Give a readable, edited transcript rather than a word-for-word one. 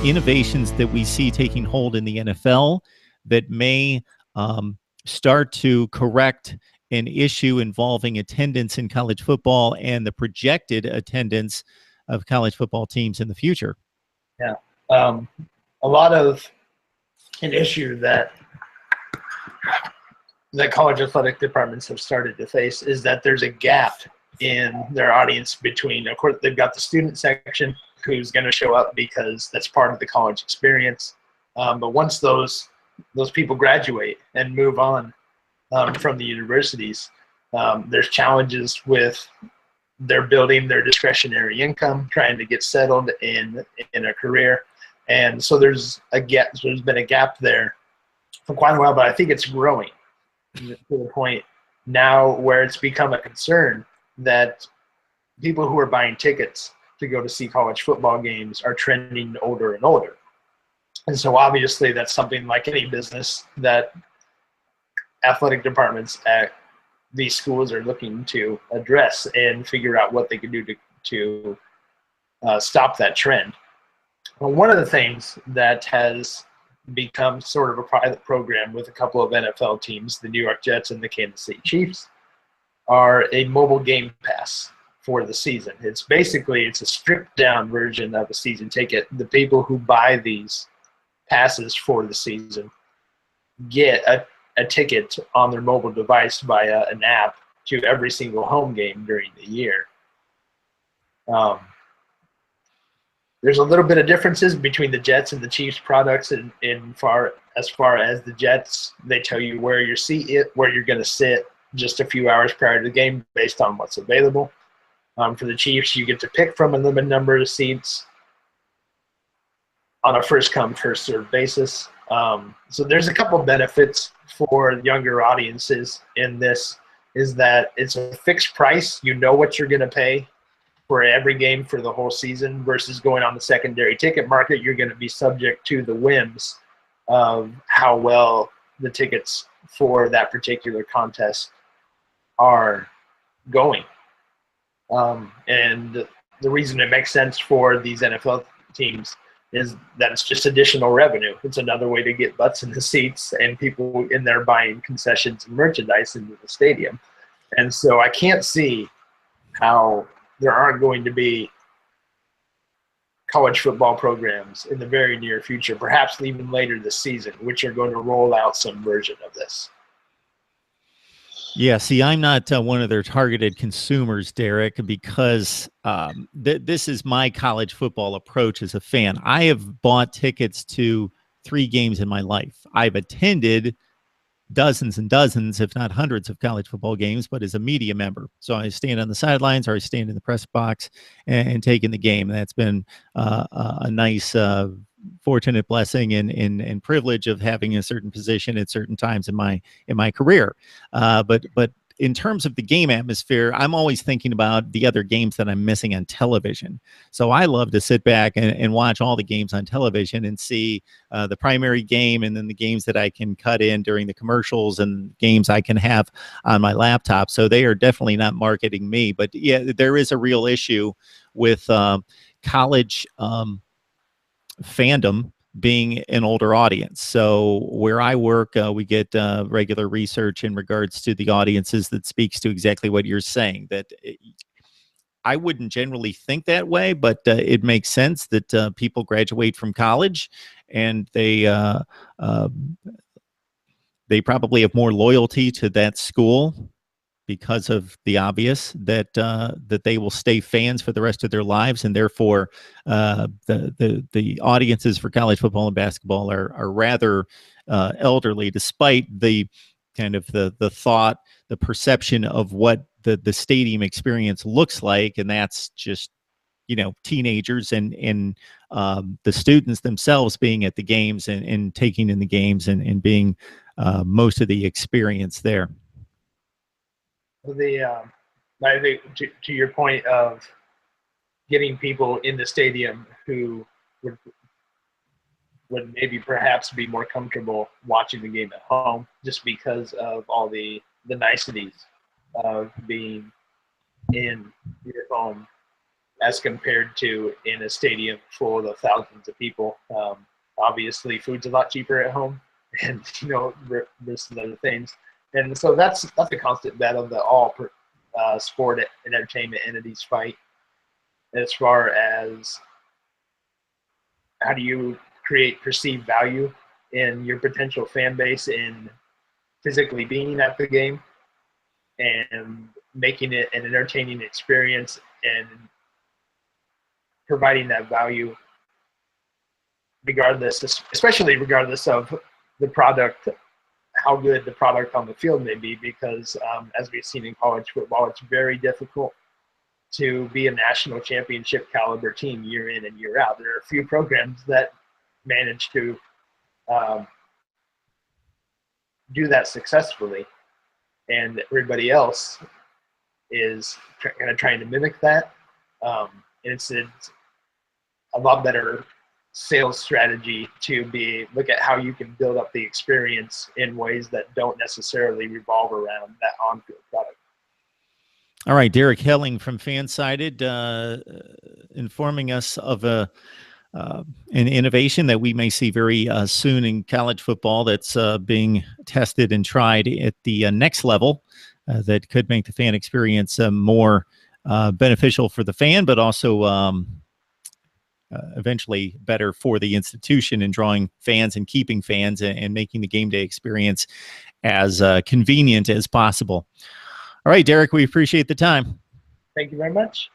innovations that we see taking hold in the NFL that may start to correct an issue involving attendance in college football and the projected attendance of college football teams in the future? Yeah. A lot of an issue that college athletic departments have started to face is that there's a gap in their audience between, of course, they've got the student section who's going to show up because that's part of the college experience. But once those people graduate and move on from the universities, there's challenges with their building their discretionary income, trying to get settled in a career. And so there's a gap. So there's been a gap there for quite a while, but I think it's growing to the point now where it's become a concern that people who are buying tickets to go to see college football games are trending older and older. And so obviously that's something, like any business, that athletic departments at these schools are looking to address and figure out what they can do to stop that trend. Well, one of the things that has become sort of a private program with a couple of NFL teams, the New York Jets and the Kansas City Chiefs, are a mobile game pass for the season. It's a stripped down version of a season ticket. The people who buy these passes for the season get a ticket on their mobile device via an app to every single home game during the year. There's a little bit of differences between the Jets and the Chiefs products as far as the Jets, they tell you where you're going to sit just a few hours prior to the game based on what's available. For the Chiefs, you get to pick from a limited number of seats on a first-come, first-served basis. So there's a couple benefits for younger audiences in this, is that it's a fixed price. You know what you're going to pay for every game for the whole season, versus going on the secondary ticket market. You're going to be subject to the whims of how well the tickets for that particular contest are going. And the reason it makes sense for these NFL teams is that it's just additional revenue. It's another way to get butts in the seats and people in there buying concessions and merchandise into the stadium. And so I can't see how there aren't going to be college football programs in the very near future, perhaps even later this season, which are going to roll out some version of this. Yeah, see, I'm not one of their targeted consumers, Derek, because this is my college football approach as a fan. I have bought tickets to 3 games in my life. I've attended dozens and dozens, if not hundreds, of college football games, but as a media member. So I stand on the sidelines or I stand in the press box and take in the game. That's been a nice fortunate blessing and privilege of having a certain position at certain times in my career. But in terms of the game atmosphere, I'm always thinking about the other games that I'm missing on television. So I love to sit back and watch all the games on television and see the primary game, and then the games that I can cut in during the commercials and games I can have on my laptop. So they are definitely not marketing me. But yeah, there is a real issue with college fandom being an older audience. So where I work, we get regular research in regards to the audiences that speaks to exactly what you're saying, that I wouldn't generally think that way, but it makes sense that people graduate from college and they probably have more loyalty to that school because of the obvious, that that they will stay fans for the rest of their lives, and therefore the audiences for college football and basketball are rather elderly, despite the kind of the thought, the perception of what the stadium experience looks like, and that's just, you know, teenagers and the students themselves being at the games and taking in the games and being most of the experience there. I think to your point of getting people in the stadium who would maybe perhaps be more comfortable watching the game at home, just because of all the niceties of being in your home as compared to in a stadium full of thousands of people. Obviously, food's a lot cheaper at home, and versus other things. And so that's a constant battle that all sport and entertainment entities fight. As far as how do you create perceived value in your potential fan base in physically being at the game and making it an entertaining experience and providing that value regardless, especially regardless of the product, how good the product on the field may be, because as we've seen in college football, it's very difficult to be a national championship caliber team year in and year out. There are a few programs that manage to do that successfully, and everybody else is kind of trying to mimic that. And it's a lot better sales strategy to look at how you can build up the experience in ways that don't necessarily revolve around that on-field product. All right, Derek Helling from Fansided informing us of an innovation that we may see very soon in college football that's being tested and tried at the next level that could make the fan experience more beneficial for the fan, but also eventually better for the institution in drawing fans and keeping fans and making the game day experience as convenient as possible. All right, Derek, we appreciate the time. Thank you very much.